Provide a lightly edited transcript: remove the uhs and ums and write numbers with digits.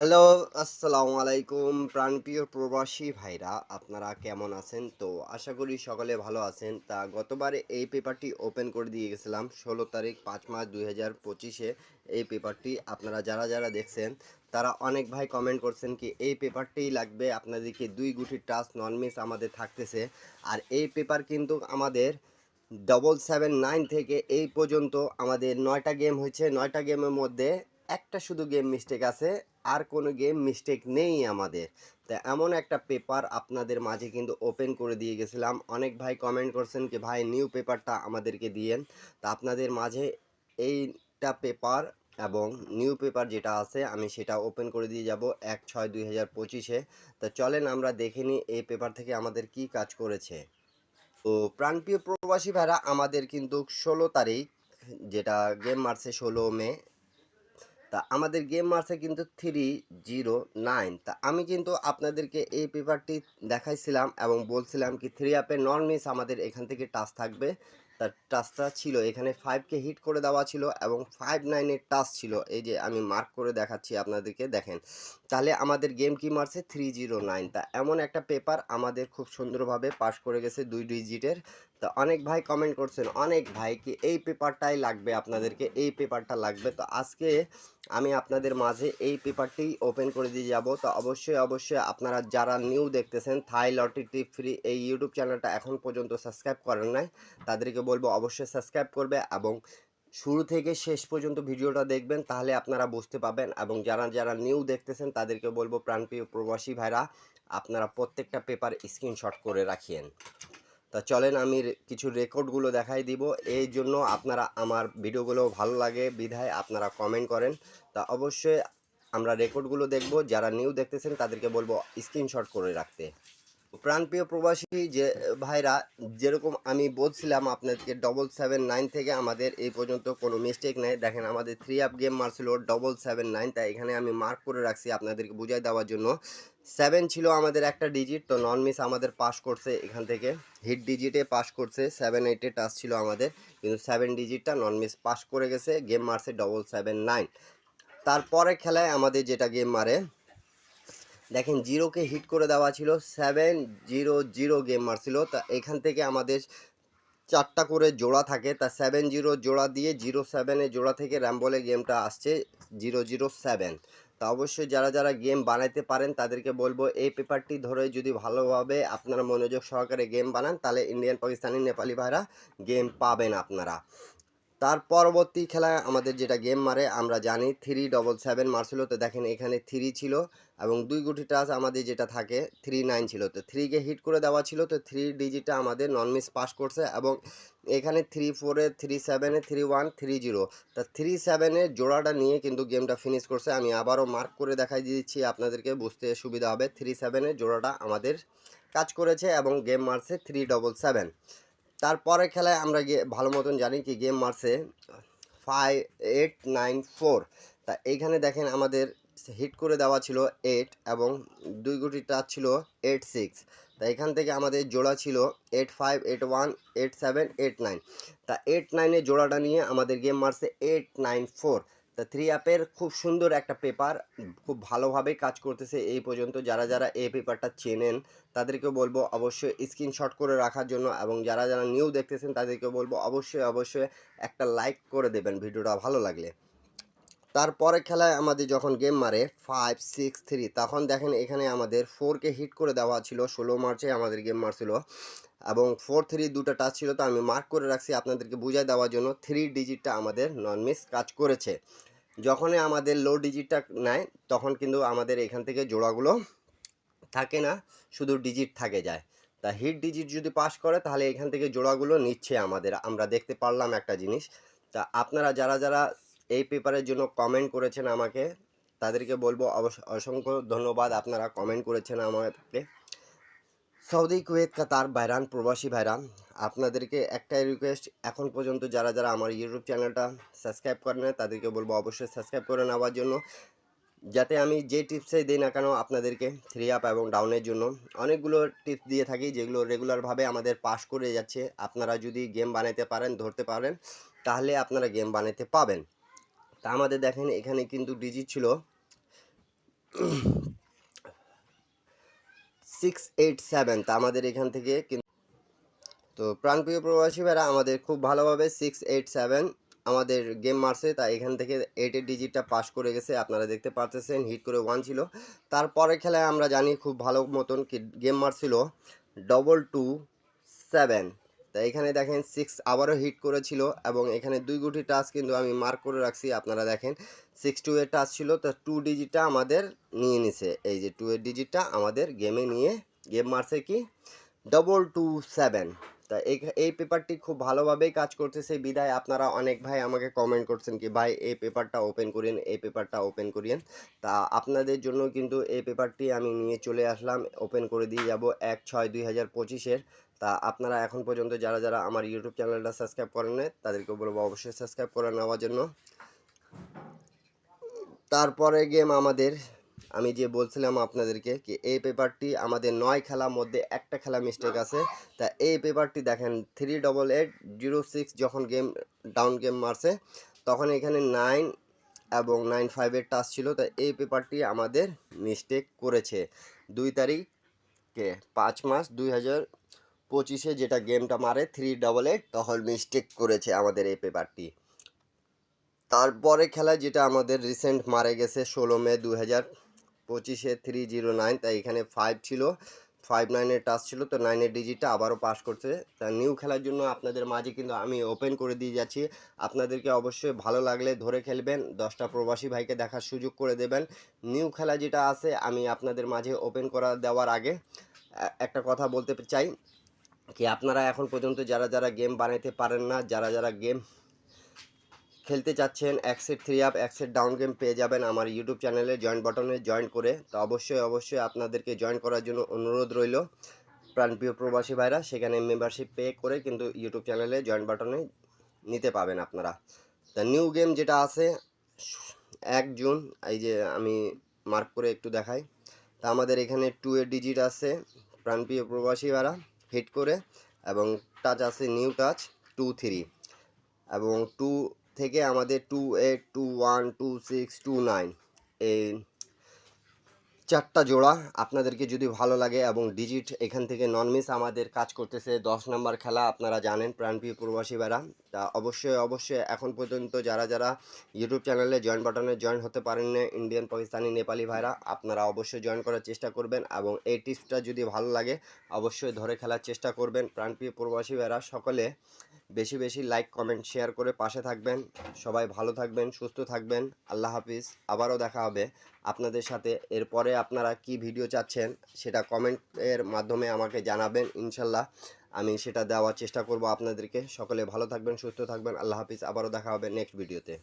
Hello, আসসালামু আলাইকুম প্রাণপ্রিয় প্রবাসী ভাইরা, আপনারা কেমন আছেন? তো আশা করি সকলে ভালো আছেন। তা গতবারে এই পেপারটি ওপেন করে দিয়ে গেছিলাম ১৬ তারিখ ৫ মাস ২০২৫-এ। এই পেপারটি আপনারা যারা দেখছেন তারা অনেক ভাই কমেন্ট করছেন কি এই পেপারটিই লাগবে, আপনাদেরকে ২ গুটির টাচ নন মিস আমাদের থাকতেছে। আর এই পেপার কিন্তু আমাদের 779 থেকে এই পর্যন্ত আমাদের ৯টা গেম হয়েছে। ৯টা গেমের মধ্যে একটা শুধু গেম মিস্টেক আছে, আর কোনো গেম মিস্টেক নেই আমাদের। তা এমন একটা পেপার আপনাদের মাঝে কিন্তু ওপেন করে দিয়ে গেছিলাম। অনেক ভাই কমেন্ট করছেন কি ভাই নিউ পেপারটা আমাদেরকে দিয়েন। তা আপনাদের মাঝে এইটা পেপার এবং নিউ পেপার যেটা আছে আমি সেটা ওপেন করে দিয়ে যাব ১/৬/২০২৫-এ। তা চলেন আমরা দেখে নিই এই পেপার থেকে আমাদের কি কাজ করেছে। তো প্রাণপ্রিয় প্রবাসী ভাইরা, আমাদের কিন্তু ১৬ তারিখ যেটা গেম মারছে ১৬ মে। তা আমাদের গেম মারছে কিন্তু 309। তা আমি কিন্তু আপনাদেরকে এই পেপারটি দেখাইছিলাম এবং বলছিলাম কি 3 আপের নন মিস আমাদের এখান থেকে টাচ থাকবে। তার টাচটা ছিল এখানে 5কে হিট করে দেওয়া ছিল এবং 59-এর টাচ ছিল। এই যে আমি মার্ক করে দেখাচ্ছি আপনাদেরকে, দেখেন। তাহলে আমাদের গেম কি মারছে 309। তা এমন একটা পেপার আমাদের খুব সুন্দরভাবে পাস করে গেছে 2 ডিজিটের। তা অনেক ভাই কমেন্ট করছেন, অনেক ভাই কি এই পেপারটাই লাগবে, আপনাদেরকে এই পেপারটা লাগবে। তো আজকে আমি আপনাদের মাঝে এই পেপারটি ওপেন করে দিয়ে যাব। তো অবশ্যই আপনারা যারা নিউ দেখতেছেন থাই লটারি টিপ ফ্রি এই ইউটিউব চ্যানেলটা এখন পর্যন্ত সাবস্ক্রাইব করেন নাই, তাদেরকে বলবো অবশ্যই সাবস্ক্রাইব করবে এবং শুরু থেকে শেষ পর্যন্ত ভিডিওটা দেখবেন, তাহলে আপনারা বুঝতে পাবেন। এবং যারা নিউ দেখতেছেন তাদেরকে বলবো প্রাণপ্রিয় প্রবাসী ভাইরা, আপনারা প্রত্যেকটা পেপার স্ক্রিনশট করে রাখিয়েন। তা চলেন আমি কিছু রেকর্ডগুলো দেখাই দিব। এই জন্য আপনারা আমার ভিডিওগুলো ভালো লাগে বিধায় আপনারা কমেন্ট করেন। তা অবশ্যই আমরা রেকর্ডগুলো দেখব। যারা নিউ দেখতেছেন তাদেরকে বলবো স্ক্রিনশট করে রাখতে। প্রাণপ্রিয় প্রবাসী যে ভাইরা, যেরকম আমি বলছিলাম আপনাদেরকে 779 থেকে আমাদের এই পর্যন্ত কোনো মিস্টেক নেই। দেখেন আমাদের 3 আপ গেম মারছিল 779, তাই এখানে আমি মার্ক করে রাখছি আপনাদেরকে বুঝাই দেওয়ার জন্য। 7 ছিল আমাদের একটা ডিজিট, তো নন মিস আমাদের পাস করছে এখান থেকে। হিট ডিজিটে পাস করছে, 7-8-এ টাচ ছিল আমাদের, কিন্তু 7 ডিজিটটা নন মিস পাস করে গেছে। গেম মারছে 779। তারপরে খেলায় আমাদের যেটা গেম মারে, দেখেন জিরোকে হিট করে দেওয়া ছিল, 700 গেম মারছিল। তা এখান থেকে আমাদের 4টা করে জোড়া থাকে, তা 70 জোড়া দিয়ে 07-এর জোড়া থেকে র্যাম্বলে গেমটা আসছে 007। তা অবশ্যই যারা গেম বানাইতে পারেন তাদেরকে বলবো এই পেপারটি ধরে যদি ভালোভাবে আপনারা মনোযোগ সহকারে গেম বানান, তাহলে ইন্ডিয়ান, পাকিস্তানি, নেপালি ভাইরা গেম পাবেন আপনারা। তার পরবর্তী খেলায় আমাদের যেটা গেম মারে আমরা জানি 377 মারছিল। তো দেখেন এখানে 3 ছিল এবং 2 গুটি টাচ আমাদের যেটা থাকে 39 ছিল। তো 3কে হিট করে দেওয়া ছিল, তো 3 ডিজিটটা আমাদের নন মিস পাস করছে। এবং এখানে 34-এ 37-এ 31 30, তা 37-এর জোড়াটা নিয়ে কিন্তু গেমটা ফিনিশ করছে। আমি আবারও মার্ক করে দেখাই দিচ্ছি আপনাদেরকে, বুঝতে সুবিধা হবে। 37-এর জোড়াটা আমাদের কাজ করেছে এবং গেম মারছে 377। তারপরে খেলায় আমরা ভালো মতন জানি কি গেম মারছে 5894। তা এইখানে দেখেন আমাদের হিট করে দেওয়া ছিল 8 এবং 2 গুটি টাচ ছিল 86। তা এখান থেকে আমাদের জোড়া ছিল 85 81 87 89। তা 89-এর জোড়াটা নিয়ে আমাদের গেম মারছে 894। তা 3 আপের খুব সুন্দর একটা পেপার, খুব ভালোভাবে কাজ করতেছে এই পর্যন্ত। যারা এই পেপারটা চেনেন তাদেরকে বলবো অবশ্যই স্ক্রিনশট করে রাখার জন্য, এবং যারা নিউ দেখতেছেন তাদেরকে বলবো অবশ্যই একটা লাইক করে দেবেন ভিডিওটা ভালো লাগলে। তারপরে খেলায় আমাদের যখন গেম মারে 563, তখন দেখেন এখানে আমাদের 4কে হিট করে দেওয়া ছিল। 16 মার্চে আমাদের গেম মারছিল এবং 4-3 দুটো টাচ ছিল। তো আমি মার্ক করে রাখছি আপনাদেরকে বুঝাই দেওয়ার জন্য। 3 ডিজিটটা আমাদের নন মিস কাজ করেছে। যখনই আমাদের লো ডিজিটটা নেয় তখন কিন্তু আমাদের এখান থেকে জোড়াগুলো থাকে না, শুধু ডিজিট থাকে যায়। তা হিট ডিজিট যদি পাস করে তাহলে এখান থেকে জোড়াগুলো নিচ্ছে আমাদের, আমরা দেখতে পারলাম একটা জিনিস। তা আপনারা যারা এই পেপারের জন্য কমেন্ট করেছেন আমাকে, তাদেরকে বলবো অসংখ্য ধন্যবাদ, আপনারা কমেন্ট করেছেন আমাকে। সৌদি, কুয়েত, কাতার, বাইরান প্রবাসী ভাইরা, আপনাদেরকে একটাই রিকোয়েস্ট, এখন পর্যন্ত যারা আমার ইউটিউব চ্যানেলটা সাবস্ক্রাইব করেন না তাদেরকে বলবো অবশ্যই সাবস্ক্রাইব করে নেওয়ার জন্য, যাতে আমি যে টিপসই দিই না কেন আপনাদেরকে 3 আপ এবং ডাউনের জন্য অনেকগুলো টিপস দিয়ে থাকি যেগুলো রেগুলারভাবে আমাদের পাস করে যাচ্ছে। আপনারা যদি গেম বানাইতে পারেন, ধরতে পারেন, তাহলে আপনারা গেম বানাইতে পাবেন। তা আমাদের দেখেন এখানে কিন্তু ডিজিট ছিল 687, তা আমাদের এখান থেকে তো প্রাণপ্রিয় প্রবাসী ভাইরা আমাদের খুব ভালোভাবে 687 আমাদের গেম মারছে, তাই এখান থেকে 8-এর ডিজিটটা পাস করে গেছে, আপনারা দেখতে পারতেছেন। হিট করে 1 ছিল। তারপরে খেলায় আমরা জানি খুব ভালো মতন কি গেম মারছিল 227, তা এখানে দেখেন 6 আবারও হিট করেছিল এবং এখানে 2 গুটি টাচ কিন্তু আমি মার্ক করে রাখছি, আপনারা দেখেন 62 এর টাচ ছিল, তো 2 ডিজিটটা আমাদের নিয়ে নিছে। এই যে 2 এর ডিজিটটা আমাদের গেমে নিয়ে গেম মারছে কি 227। তা এই পেপারটি খুব ভালোভাবেই কাজ করতেছে বিদায় আপনারা অনেক ভাই আমাকে কমেন্ট করছেন কি ভাই এই পেপারটা ওপেন করিন, এই পেপারটা ওপেন করিয়েন। তা আপনাদের জন্য কিন্তু এই পেপারটি আমি নিয়ে চলে আসলাম, ওপেন করে দিয়ে যাব 1/6/2025-এর। তা আপনারা এখন পর্যন্ত যারা যারা আমার ইউটিউব চ্যানেলটা সাবস্ক্রাইব করেন না তাদেরকে বলবো অবশ্যই সাবস্ক্রাইব করে নেওয়ার জন্য। তারপরে গেম আমাদের আমি যে বলছিলাম আপনাদেরকে কি এই পেপারটি আমাদের 9 খেলার মধ্যে একটা খেলা মিস্টেক আছে। তা এই পেপারটি দেখেন 38806 যখন গেম ডাউন গেম মারছে তখন এখানে 9 এবং 95-এর টাচ ছিল। তা এই পেপারটি আমাদের মিস্টেক করেছে 2 তারিখে 5 মাস 2025-এ যেটা গেমটা মারে 388 তখন মিস্টেক করেছে আমাদের এই পেপারটি। তারপরে খেলা যেটা আমাদের রিসেন্ট মারা গেছে 16 মে 2025-এ 309, তাই এখানে 5 ছিল, 59-এর টাচ ছিল, তো 9-এর ডিজিটটা আবারও পাস করছে। তা নিউ খেলার জন্য আপনাদের মাঝে কিন্তু আমি ওপেন করে দিয়ে যাচ্ছি, আপনাদেরকে অবশ্যই ভালো লাগলে ধরে খেলবেন, 10টা প্রবাসী ভাইকে দেখার সুযোগ করে দেবেন। নিউ খেলা যেটা আছে আমি আপনাদের মাঝে ওপেন করা দেওয়ার আগে একটা কথা বলতে চাই কি আপনারা এখন পর্যন্ত যারা যারা গেম বানাইতে পারেন না, যারা যারা গেম খেলতে চাচ্ছেন, একসেট 3 আপ একসেট ডাউন গেম পেয়ে যাবেন আমার ইউটিউব চ্যানেলে জয়েন বাটনে জয়েন করে। তো অবশ্যই আপনাদেরকে জয়েন করার জন্য অনুরোধ রইল প্রাণপ্রিয় প্রবাসী ভাইরা, সেখানে মেম্বারশিপ পে করে কিন্তু ইউটিউব চ্যানেলে জয়েন বাটনে নিতে পাবেন আপনারা। তা নিউ গেম যেটা আছে 1 জুন, এই যে আমি মার্ক করে একটু দেখাই। তা আমাদের এখানে 2 এর ডিজিট আছে প্রাণপ্রিয় প্রবাসী ভাইরা হিট করে, এবং টাচ আছে নিউ টাচ 23, এবং 2 থেকে আমাদের 28 21 26 29 এই 4টা জোড়া আপনাদেরকে যদি ভালো লাগে, এবং ডিজিট এখান থেকে নন মিস আমাদের কাজ করতেছে 10 নম্বর খেলা, আপনারা জানেন প্রাণপ্রিয় প্রবাসী ভাইরা। তা অবশ্যই এখন পর্যন্ত যারা যারা ইউটিউব চ্যানেলে জয়েন বাটনে জয়েন হতে পারেন না ইন্ডিয়ান পাকিস্তানি নেপালি ভাইরা, আপনারা অবশ্যই জয়েন করার চেষ্টা করবেন, এবং এই টিপসটা যদি ভালো লাগে অবশ্যই ধরে খেলার চেষ্টা করবেন। প্রাণপ্রিয় প্রবাসী ভাইরা সকলে বেশি বেশি লাইক কমেন্ট শেয়ার করে পাশে থাকবেন। সবাই ভালো থাকবেন, সুস্থ থাকবেন। আল্লাহ হাফিজ। আবারও দেখা হবে আপনাদের সাথে। এরপরে আপনারা কি ভিডিও চাচ্ছেন সেটা কমেন্টের মাধ্যমে আমাকে জানাবেন, ইনশাল্লাহ আমি সেটা দেওয়ার চেষ্টা করব আপনাদেরকে। সকলে ভালো থাকবেন, সুস্থ থাকবেন। আল্লাহ হাফিজ। আবারও দেখা হবে নেক্সট ভিডিওতে।